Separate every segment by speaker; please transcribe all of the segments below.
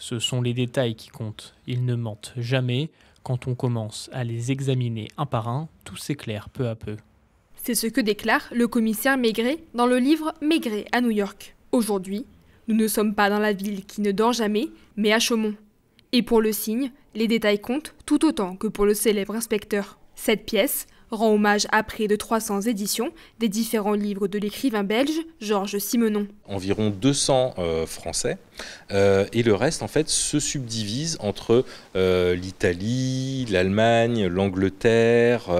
Speaker 1: ce sont les détails qui comptent. Ils ne mentent jamais. Quand on commence à les examiner un par un, tout s'éclaire peu à peu.
Speaker 2: C'est ce que déclare le commissaire Maigret dans le livre Maigret à New York. Aujourd'hui, nous ne sommes pas dans la ville qui ne dort jamais, mais à Chaumont. Et pour le cygne, les détails comptent tout autant que pour le célèbre inspecteur. Cette pièce rend hommage à près de 300 éditions des différents livres de l'écrivain belge Georges Simenon.
Speaker 3: Environ 200 français et le reste en fait se subdivise entre l'Italie, l'Allemagne, l'Angleterre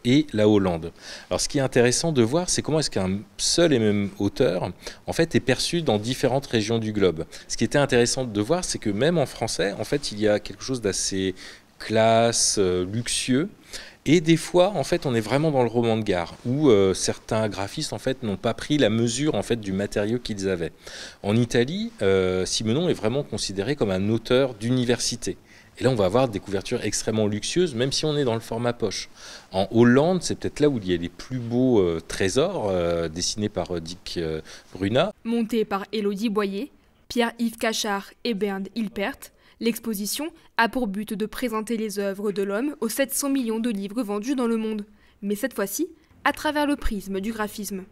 Speaker 3: et la Hollande. Alors ce qui est intéressant de voir, c'est comment est-ce qu'un seul et même auteur en fait est perçu dans différentes régions du globe. Ce qui était intéressant de voir, c'est que même en français, en fait, il y a quelque chose d'assez classe, luxueux. Et des fois, en fait, on est vraiment dans le roman de gare, où certains graphistes, en fait, n'ont pas pris la mesure, en fait, du matériau qu'ils avaient. En Italie, Simenon est vraiment considéré comme un auteur d'université. Et là, on va avoir des couvertures extrêmement luxueuses, même si on est dans le format poche. En Hollande, c'est peut-être là où il y a les plus beaux trésors, dessinés par Dick Bruna.
Speaker 2: Monté par Élodie Boyer, Pierre-Yves Cachard et Bernd Hilpert, l'exposition a pour but de présenter les œuvres de l'homme aux 700 millions de livres vendus dans le monde, mais cette fois-ci à travers le prisme du graphisme.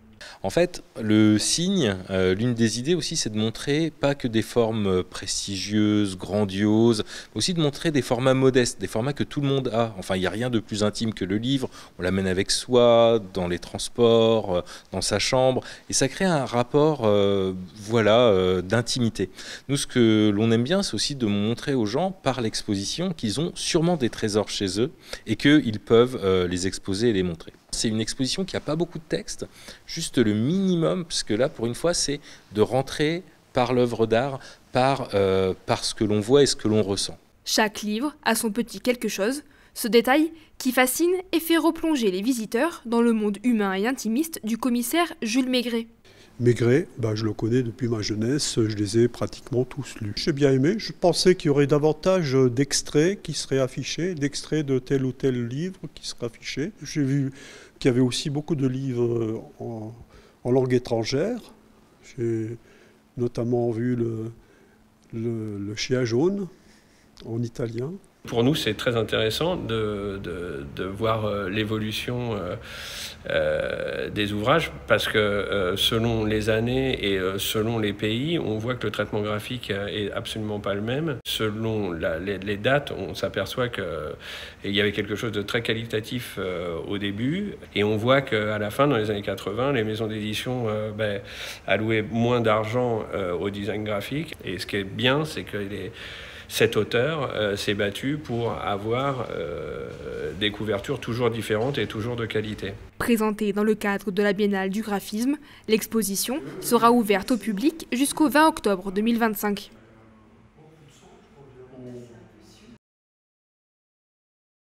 Speaker 3: En fait, le cygne, l'une des idées aussi, c'est de montrer pas que des formes prestigieuses, grandioses, mais aussi de montrer des formats modestes, des formats que tout le monde a. Enfin, il n'y a rien de plus intime que le livre, on l'amène avec soi, dans les transports, dans sa chambre, et ça crée un rapport d'intimité. Nous, ce que l'on aime bien, c'est aussi de montrer aux gens, par l'exposition, qu'ils ont sûrement des trésors chez eux, et qu'ils peuvent les exposer et les montrer. C'est une exposition qui n'a pas beaucoup de texte, juste le minimum, parce que là, pour une fois, c'est de rentrer par l'œuvre d'art, par ce que l'on voit et ce que l'on ressent.
Speaker 2: Chaque livre a son petit quelque chose, ce détail qui fascine et fait replonger les visiteurs dans le monde humain et intimiste du commissaire Jules Maigret.
Speaker 4: Maigret, je le connais depuis ma jeunesse, je les ai pratiquement tous lus. J'ai bien aimé, je pensais qu'il y aurait davantage d'extraits qui seraient affichés, d'extraits de tel ou tel livre qui seraient affichés. J'ai vu qu'il y avait aussi beaucoup de livres en langue étrangère. J'ai notamment vu le chien jaune en italien.
Speaker 5: Pour nous, c'est très intéressant de voir l'évolution des ouvrages parce que selon les années et selon les pays, on voit que le traitement graphique est absolument pas le même. Selon les dates, on s'aperçoit qu'il y avait quelque chose de très qualitatif au début et on voit qu'à la fin, dans les années 80, les maisons d'édition allouaient moins d'argent au design graphique. Et ce qui est bien, c'est que cet auteur s'est battu pour avoir des couvertures toujours différentes et toujours de qualité.
Speaker 2: Présentée dans le cadre de la Biennale du graphisme, l'exposition sera ouverte au public jusqu'au 20 octobre 2025.